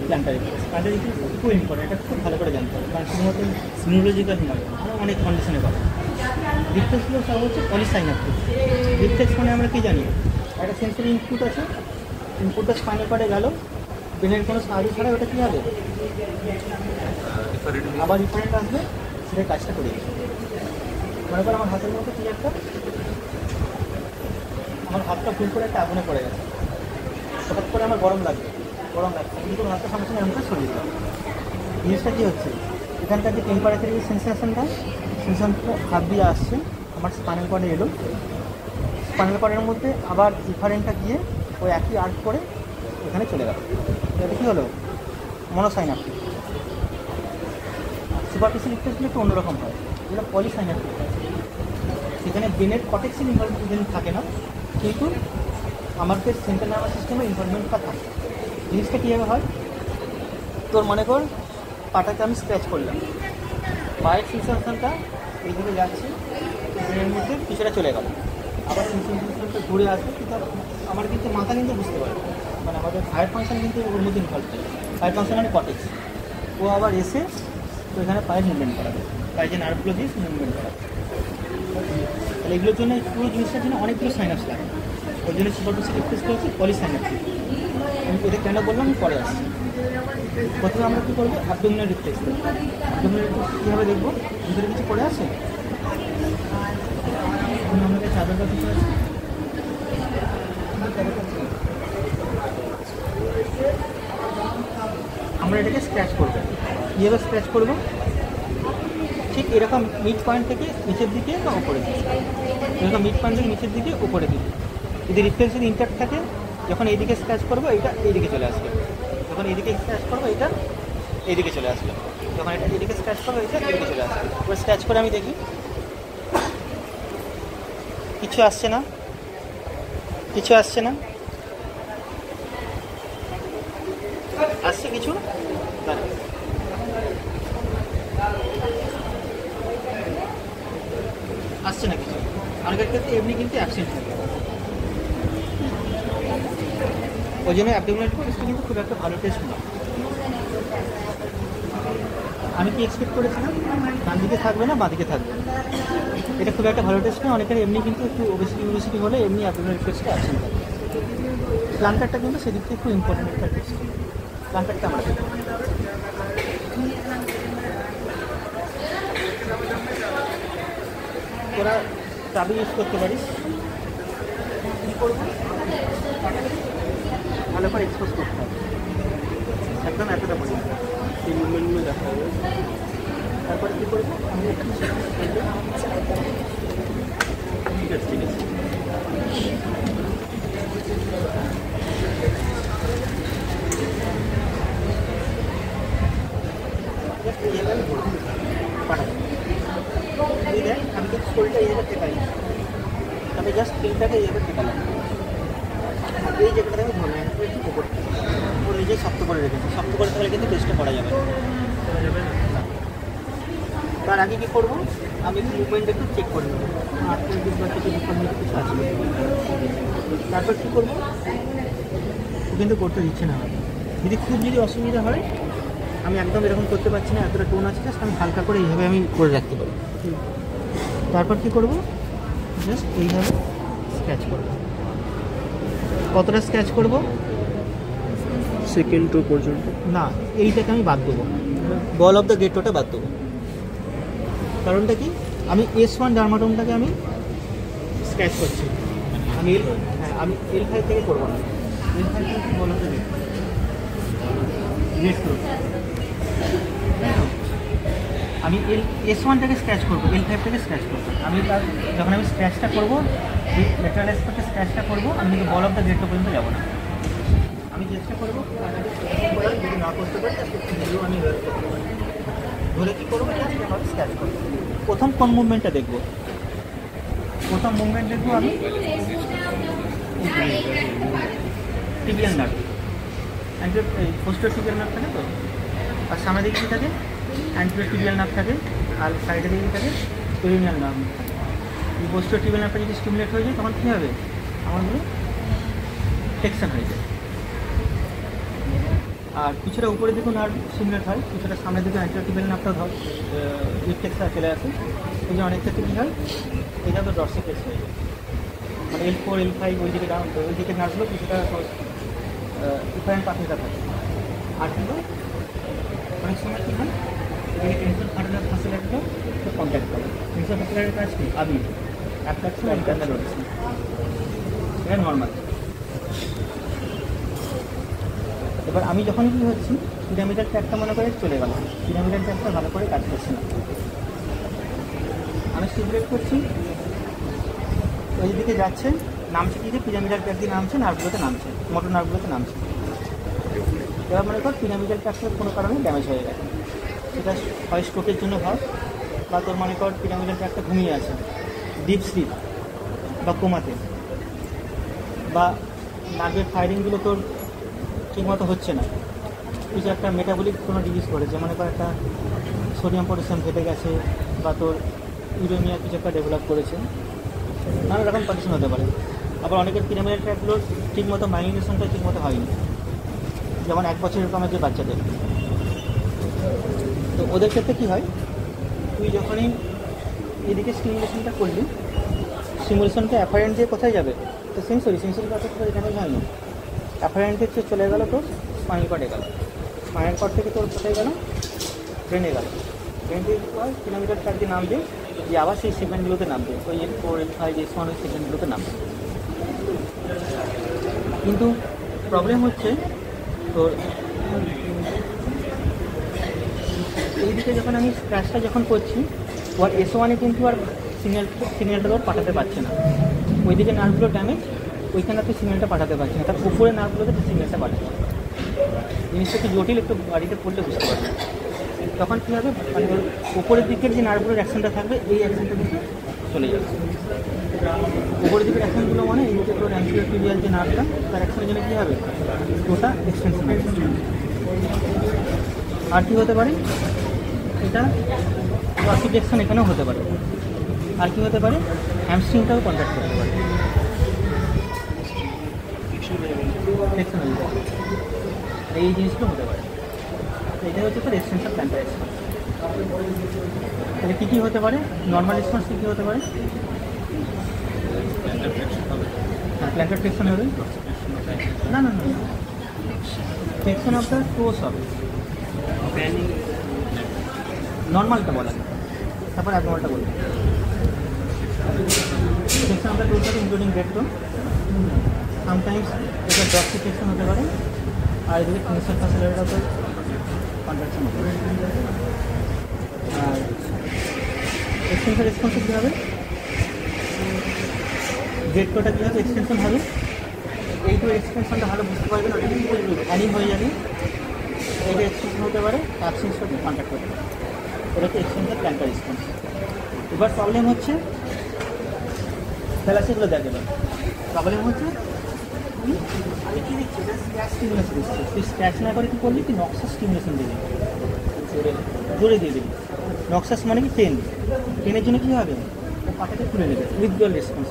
প্ল্যান্টার রিফ্লেক্স। প্ল্যান্টার রিফ্লেক্স খুব ইম্পর্টেন্ট, এটা খুব ভালো করে জানতে হবে, কারণ শুধুমাত্র নিউরোলজিক্যাল নয়, আমরা অনেক কন্ডিশনে পাবো। রিফ্লেক্সগুলো সব হচ্ছে পলিসাইন্যাপটিক। রিফ্লেক্স মানে আমরা কি জানি, একটা সেন্সরি ইনপুট আছে, ইনপুটটা স্পাইনাল কর্ডে গেল, ব্রেনের কোনো সাহায্য ছাড়া ওটা কী হবে, আবার রিফারেন্ট আসবে, সেটা কাজটা করে দিচ্ছে। মনে করো আমার হাতের মধ্যে কী একটা, আমার হাতটা ফুল করে একটা আগুনে পড়ে গেছে, হঠাৎ করে আমার গরম লাগছে, কিন্তু হাতটা সঙ্গে সঙ্গে এমন সরিয়ে দিলাম। জিনিসটা কী হচ্ছে, এখানকার যে টেম্পারেচারের সেন্সেশনটা হাত দিয়ে আসছে, আমার স্পাইনাল কর্ডে এলো, স্পাইনাল কর্ডের মধ্যে আবার রিফারেন্টটা গিয়ে ওই একই আর্ট করে এখানে চলে গেল। এটা কী হলো, মনোসাইন্যাপটিক। সুপারফিশিয়াল রিফ্লেক্সগুলো একটু অন্যরকম হয়, এগুলো পলিসাইন্যাপটিক হয়। সেখানে ব্রেনের কটেক্সিয়াল ইনভলভমেন্ট থাকে না, কিন্তু আমাদের সেন্ট্রাল নার্ভাস সিস্টেমের ইনভলভমেন্টটা থাকে। জিনিসটা কীভাবে হয়, তোর মনে কর পাটাকে আমি স্ক্র্যাচ করলাম, পায়ের সেন্সেশনটা এইদিকে যাচ্ছে, ব্রেনের মধ্যে কিছুটা চলে গেল, আবার সেন্সেশনটা ঘুরে আসবে, কিন্তু আমার কিন্তু মাথা কিন্তু বুঝতে পারে, মানে আমাদের হায়ার ফাংশন কিন্তু ওর মধ্যে ইনভলভ থাকে। হায়ার ফাংশন মানে কটেক্স, ও আবার এসে তো এখানে পায়ের মুভমেন্ট করাবে, পায়ের যে নার্ভগুলো দিয়ে মুভমেন্ট করাবে। তাহলে এগুলোর জন্য পুরো জিনিসটার জন্য অনেকগুলো সাইনাপস লাগে, ওই জন্য সুপারফিশিয়াল রিফ্লেক্স হচ্ছে পলিসাইন্যাপটিক। আমি এটা কেন বললাম আমি পরে আসছি। প্রথমে আমরা কী করবো, অ্যাবডোমিনাল রিফ্লেক্স দেখবো। অ্যাবডোমিনাল রিফ্লেক্স কীভাবে দেখবো, ভিতরে কিছু পড়ে আছে, আমাদের চাদরটা কিছু আছে, আমরা এটাকে স্ক্র্যাচ করবো। কীভাবে স্ক্র্যাচ করবো, ঠিক এরকম মিড পয়েন্ট থেকে নিচের দিকে বা উপরে দিকে, এরকম মিড পয়েন্ট থেকে নিচের দিকে উপরে দিকে। যদি রিফ্লেক্স যদি ইন্ট্যাক্ট থাকে, যখন এইদিকে স্ক্র্যাচ করবো এইটা এইদিকে চলে আসবে, যখন এইদিকে স্ক্র্যাচ করবো এটা এইদিকে চলে আসবে, যখন এটা এইদিকে স্ক্র্যাচ করবো এটা এইদিকে চলে আসবে। এবার স্ক্র্যাচ করে আমি দেখি কিছু আসছে না, কিছু আসছে না, আসছে কিছু আসছে না কিছু। অনেকের ক্ষেত্রে এমনি কিন্তু অ্যাবসেন্ট থাকে, ওই জন্য অ্যাবডোমিনাল টেস্টটা কিন্তু খুব একটা ভালো টেস্ট না। আমি কি এক্সপেক্ট করেছিলাম ডান দিকে থাকবে না বাঁ দিকে থাকবে, এটা খুব একটা ভালো টেস্ট না। অনেকের এমনি কিন্তু একটু ওবেসিটি হলে এমনি অ্যাবডোমিনাল টেস্টটা অ্যাবসেন্ট থাকে। প্ল্যান্টারটা কিন্তু সেদিক থেকে খুব ইম্পর্টেন্ট একটা টেস্ট, প্ল্যান্টারটা আমরা দেখব। তোরা চাবি ইউজ করতে পারিস, কী করবো, ভালো করে এক্সপোজ করতে হবে একদম এতটা পর্যন্ত, এই মুভমেন্টগুলো দেখা হবে। তারপরে কী করবো, আমি ঠিক আছে ঠিক আছে দেখ, আমি কিন্তু শরীরটা এই জায়গায় টেকাই, আমি জাস্ট ফিলটাকে এই জায়গায় টেকালাম, এই জায়গাটা আমি ধরে একটু উপর ও নিজে শক্ত করে রেখেছি, শক্ত করে থাকলে কিন্তু টেস্টটা করা যাবে না। তার আগে কী করবো, আমি একটু মুভমেন্ট একটু চেক করে নেবো, আর কিছু ডিফারেন্ট কিছু আছে। তারপর কী করবো, ও কিন্তু করতে দিচ্ছে না, যদি অসুবিধা হয়, আমি একদম এরকম করতে পারছি না, এতটা টোন আছে, জাস্ট আমি হালকা করে এইভাবে আমি করে রাখতে পারি। তারপর কী করবো, জাস্ট এইভাবে স্ক্র্যাচ করবো। কতটা স্ক্র্যাচ করবো? সেকেন্ড টু পর্যন্ত না, এইটাকে আমি বাদ দেবো, বল অফ দ্য গেটোটা বাদ দেবো। কারণটা কি, আমি S1 ডার্মাটোমটাকে আমি স্ক্র্যাচ করছি, আমি আমি L5 থেকে করবো না, L5 থেকে বল অফ দ্য গেট করবো। আমি S1টাকে স্ক্র্যাচ করবো, L5টাকে স্ক্র্যাচ করবো। আমি যখন আমি স্ক্র্যাচটা করবো, লেটারাল অ্যাসপেক্টে স্ক্র্যাচটা করবো, আমি কিন্তু বল অফ দ্য গেটটা পর্যন্ত যাবো না। আমি চেষ্টা করবো, যদি না করতে পারি আমি ধরে কী করবো, ভাবে স্ক্র্যাচ করবো। প্রথম কোন মুভমেন্টটা দেখবো? প্রথম মুভমেন্ট দেখবো আমি tibial nerve, poster tibial nerve থাকে তো, আর সামনে দিকে কী থাকে, অ্যান্টিরিয়র টিবিয়াল নার্ভ থাকে, আর সাইডে দিকে থাকে পেরিনিয়াল নার্ভ। এই পোস্টার টিবিয়াল নার্ভটা যদি স্টিমুলেট হয়ে যায়, তখন কী হবে, আমারগুলো ফ্লেকশন হয়ে যায়। আর কিছুটা উপরে দিকেও নার্ভ স্টিমুলেট হয়, কিছুটা সামনের দিকে অ্যান্টিরিয়র টিবিয়াল নার্ভটা রিফ্লেক্সটা চলে আসে। এই যে অনেক ক্ষেত্রে কী হয়, এটা তো ডরসিফ্লেক্স হয়ে যায়, মানে L4 L5 ওই দিকে নার্ভগুলো কিছুটা ইফারেন্ট পাথেটা থাকে। আর কী হয়, অনেক সময় কী হয়, এই টেনশন ফার্টার ফাসিলারগুলো কন্ট্যাক্ট করে। টেনশন ফাসিলারের কাজ কি, আবি অ্যাট্রাকশন আর ইন্টারনাল রোটেশন, এটা নর্মাল। এবার আমি যখন কী হচ্ছি, পিরামিডাল ট্র্যাকটা মনে করে চলে গেল, পিরামিডাল ট্র্যাকটা ভালো করে কাজ করছে না, আমি স্টিমুলেট করছি, ওই দিকে যাচ্ছে, নামছে কী দিয়ে, পিরামিডাল ট্র্যাক দিয়ে নামছে, নার্ভগুলোতে নামছে, মোটর নার্ভগুলোতে নামছে। এবার মনে কর পিরামিডাল ট্র্যাকটা কোনো কারণে ড্যামেজ হয়ে গেছে, সেটা হয় স্ট্রোকের জন্য হয়, বা তোর মনে কর পিরামিডাল ট্র্যাকটা ঘুমিয়ে আছে, ডিপ স্লিপ বা কোমাতে, বা নার্ভের ফায়ারিংগুলো তোর ঠিকমতো হচ্ছে না, কিছু একটা মেটাবলিক কোনো ডিজিজ করেছে, মনে কর একটা সোডিয়াম পটাশিয়াম ঘেটে গেছে, বা তোর ইউরেমিয়া কিছু একটা ডেভেলপ করেছে, নানা রকম কন্ডিশন হতে পারে। আবার অনেকের পিরামিডাল ট্র্যাকগুলোর ঠিকমতো মাইলিনেশনটা ঠিকমতো হয়নি, যেমন 1 বছরের কমের যে বাচ্চাদের, তো ওদের ক্ষেত্রে কী হয়, তুই যখনই এদিকে স্টিমুলেশনটা করলি, স্টিমুলেশনটা অ্যাফারেন্ট দিয়ে কোথায় যাবে, তো সেন্সরি কাছে তো এখানে হয়নি, অ্যাফারেন্টের চেয়ে চলে গেল তোর স্পাইনাল কর্ডে গেল, স্পাইনাল কর্ড থেকে তোর কোথায় গেল, ব্রেনে গেল, ব্রেন থেকে কী হয়, কিলোমিটার ট্র্যাক দিয়ে নামবে, যে আবার সেই সেকেন্ডগুলোতে নামবে, ওই L4 L5 S1 ওই সেকেন্ডগুলোতে নামবে। কিন্তু প্রবলেম হচ্ছে তোর এইদিকে যখন আমি স্ক্র্যাচটা যখন করছি, ওর S1-এ কিন্তু আর সিগন্যালটা তোর পাঠাতে পারছে না, ওইদিকে নার্ভগুলো ড্যামেজ, ওইখানটাতে সিগন্যালটা পাঠাতে পারছে না, তার উপরে নার্ভগুলোতে সিগন্যালটা পাঠাতে পারছে। জিনিসটা একটু জটিল, একটু বাড়িতে পড়লে বুঝতে পারবে। তখন কী হবে, মানে উপরের দিকের যে নার্ভগুলোর অ্যাকশনটা থাকবে, এই অ্যাকশনটা কিন্তু চলে যাবে। উপরের দিকের অ্যাকশনগুলো মানে এই যে তোর অ্যান্টিরিয়র টিবিয়াল যে নার্ভটা, তার অ্যাকশনের জন্য কী হবে, ওটা এক্সটেনশন হবে। আর কী হতে পারে, এটা ডরসিফ্লেক্সন এখানেও হতে পারে। আর কী হতে পারে, হ্যামস্ট্রিংটাও কন্ট্যাক্ট করতে পারে, ফ্লেক্সন হয়ে যেতে পারে, এই জিনিসগুলো হতে পারে। এটা হচ্ছে তোর এক্সটেনশন প্ল্যান্টার রেসপন্স। তাহলে কী কী হতে পারে, নর্মাল রেসপন্স কী হতে পারে, প্ল্যান্টার ফ্লেকশন হবে, না না না, ফ্লেকশন অফ দ্য টোস হবে, নর্মালটা বলা, তারপর অ্যাবনর্মালটা বলবে। ফ্লেকশন অফ দ্য টোস হবে ইনক্লুডিং গ্রেড টোন, সামটাইমস এটা ডরসিফিকেশন হতে পারে, আর এদিকে টেনশন ফ্যাসিলিটিটা তো কন্ট্রাকশন হতে পারে। আর এক্সটেনশন রেসপন্সে কী হবে, গ্রেড টোটা কী হবে, এক্সটেনশন হবে, এইটু এক্সটেনশনটা ভালো বুঝতে পারবেন, ওটা কিন্তু অ্যানিং হয়ে যাবে, এইটা এক্সটেনশন হতে পারে, অ্যাবসেন্স সাথে কন্ট্যাক্ট করতে পারে, এটা হচ্ছে এক্সটেনশন প্ল্যান্টার রেসপন্স। এবার প্রবলেম হচ্ছে, তাহলে সেগুলো দেখে প্রবলেম হচ্ছে আমি কী দিচ্ছি, স্ক্র্যাচ স্টিমুলেশন দিচ্ছি, তুই স্ক্র্যাচ না করে কী করবি, তুই নক্সাস স্টিমুলেশন দিয়ে দিবি, জোরে দিয়ে দিবি। নক্সাস মানে কি টেনের জন্য কী হবে, ও পাটাকে খুলে নেবে, উইথড্রল রেসপন্স।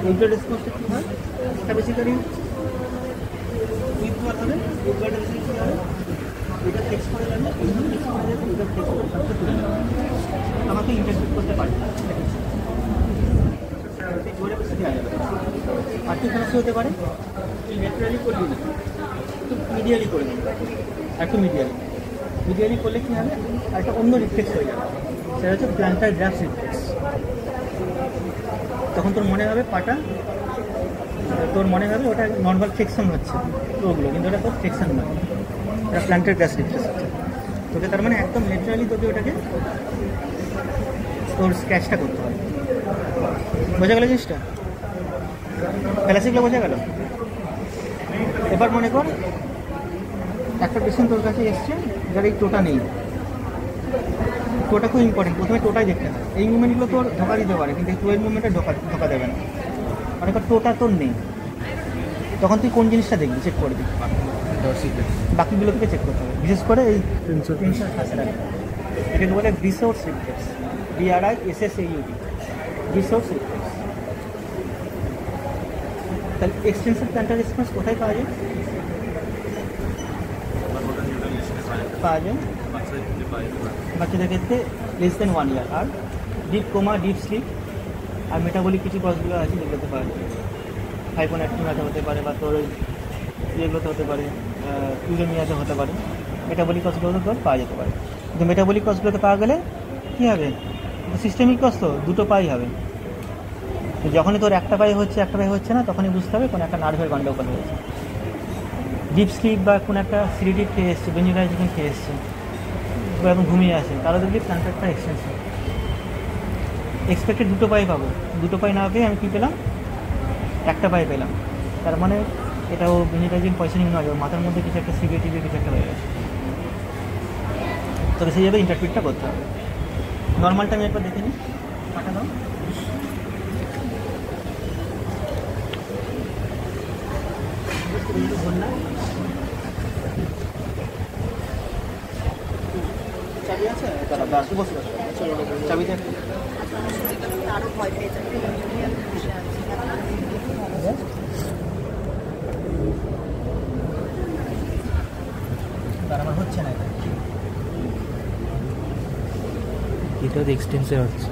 উইথড্রল রেসপন্সটা কী হয়, এটা বেসিক্যালি উইথড্রল একবার হবে, একবার কী হবে, এটা ফিক্স করে যাবে, এইভাবে ফিক্স করে যাবে, এটা ফিক্স করে সবটা তুলে যাবে। আমাকে ইন্টারপ্রিট করতে পারি জোরে বেশি দেওয়া যাবে। আর কি সমস্যা হতে পারে, ন্যাচারালি করবি না, একটু মিডিয়ালি করে নেবে, একটু মিডিয়ালি করলে কী হবে, আর একটা অন্য রিফ্লেক্স হয়ে যাবে, সেটা হচ্ছে প্ল্যান্টার গ্রাফ রিফ্লেক্স। তখন তোর মনে হবে পাটা, তোর মনে হবে ওটা নর্মাল ফ্লেকশন হচ্ছে ওগুলো, কিন্তু ওটা তোর ফ্লেকশন নয়, ওটা প্ল্যান্টার গ্রাফ রিফ্লেক্স হচ্ছে। তোকে তার মানে একদম ন্যাচারালি তোকে ওটাকে তোর স্ক্র্যাচটা করতে হবে। বোঝা গেল জিনিসটা? ক্লাসিকগুলো বোঝা গেল? এবার মনে কর একটা পেশেন্ট তোর কাছে এসছে যার এই টোটা নেই। টোটা খুব ইম্পর্টেন্ট, প্রথমে টোটাই দেখতে হবে। এই মুভমেন্টগুলো তোর ধোকা দিতে পারে, কিন্তু এই টোয়ের মুভমেন্টে ধোকা দেবে না। অনেক টোটা তোর নেই, তখন তুই কোন জিনিসটা দেখবি, চেক করে দিবি, বাকিগুলো থেকে চেক করতে হবে। বিশেষ করে এই টেনশন ফাঁসে রাখবে, এটাকে বলে resource reflex, BRISSAUT, resource reflex. তাহলে এক্সটেন্সিভ প্ল্যান্টার রেসপন্স কোথায় পাওয়া যায়? বাচ্চাদের ক্ষেত্রে লেস দেন 1 ইয়ার, আর ডিপ কোমা, ডিপ স্লিপ, আর মেটাবলিক কিছু কজগুলো আছে যেগুলোতে পাওয়া যায়। হাইপোনাট্রিমিয়াতে হতে পারে, বা তোর ইয়েগুলোতে হতে পারে, ইউরেমিয়াতে হতে পারে। মেটাবলিক কজগুলোতে তোর পাওয়া যেতে পারে, কিন্তু মেটাবলিক কজগুলোতে পাওয়া গেলে কী হবে, সিস্টেমিক কজ তো দুটো পাই হবে। তো যখনই তোর একটা পায়ে হচ্ছে না, তখনই বুঝতে হবে কোনো একটা নার্ভের গন্ডগোল হয়েছে। ডিপ স্লিপ বা কোনো একটা সিরিটিভ খেয়ে এসছে, বেঞ্জোডাইজিপিন খেয়ে এসছে, বা এখন ঘুমিয়ে আছে, তারা দেখবি প্ল্যান্টারটা এক্সটেনশন। এক্সপেক্টেড দুটো পায়ে পাবো, দুটো পায়ে না পেয়ে আমি কী পেলাম, একটা পায়ে পেলাম। তার মানে এটাও বেঞ্জোডাইজিপিন পয়সনিং নয়, মাথার মধ্যে কিছু একটা সিবিএটিভি কিছু একটা হয়ে গেছে। তবে সেইভাবে ইন্টারপ্রিটটা করতে হবে। নর্মালটা আমি একবার দেখে নিই, পাঠা দাও। চাবি আছে? চাবি দেখ। আরও ভয় পেয়ে যাবে। তার আমার হচ্ছে না, এটা তো এক্সটেন্সে হচ্ছে।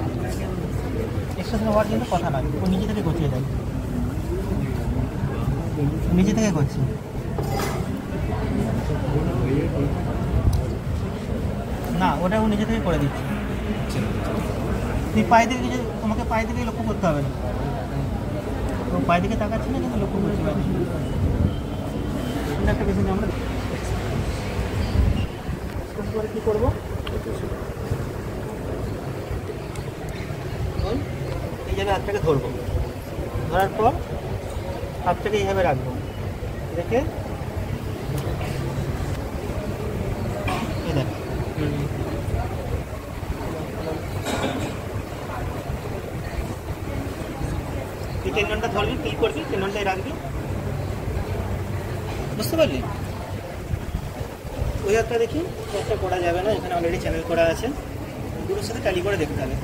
এক্সটেনশন হওয়ার কিন্তু কথা নয়, ও নিজে থেকে গছিয়ে দেয়, নিজে থেকে করছে। না, ওটা ও নিজে থেকে করে দিচ্ছে। তুই পায়ে দিকে কিছু, তোমাকে পায়ে দিকে লক্ষ্য করতে হবে না, ও পায়ে দিকে তাকাচ্ছি না, কিন্তু লক্ষ্য করছি পায়ে দিকে। একটা পেশেন্ট আমরা কী করবো, এইভাবে হাতটাকে ধরবো, ধরার পর হাতটাকে এইভাবে রাখবো, রেখে এই দেখ, তুই টেন্ডনটা ধরবি, ফিল করবি, টেন্ডনটাই রাখবি, বুঝতে পারলি? ওই হাতটা দেখি একটা করা যাবে না, এখানে অলরেডি চ্যানেল করা আছে, দুটোর সাথে ট্যালি করে দেখতে হবে।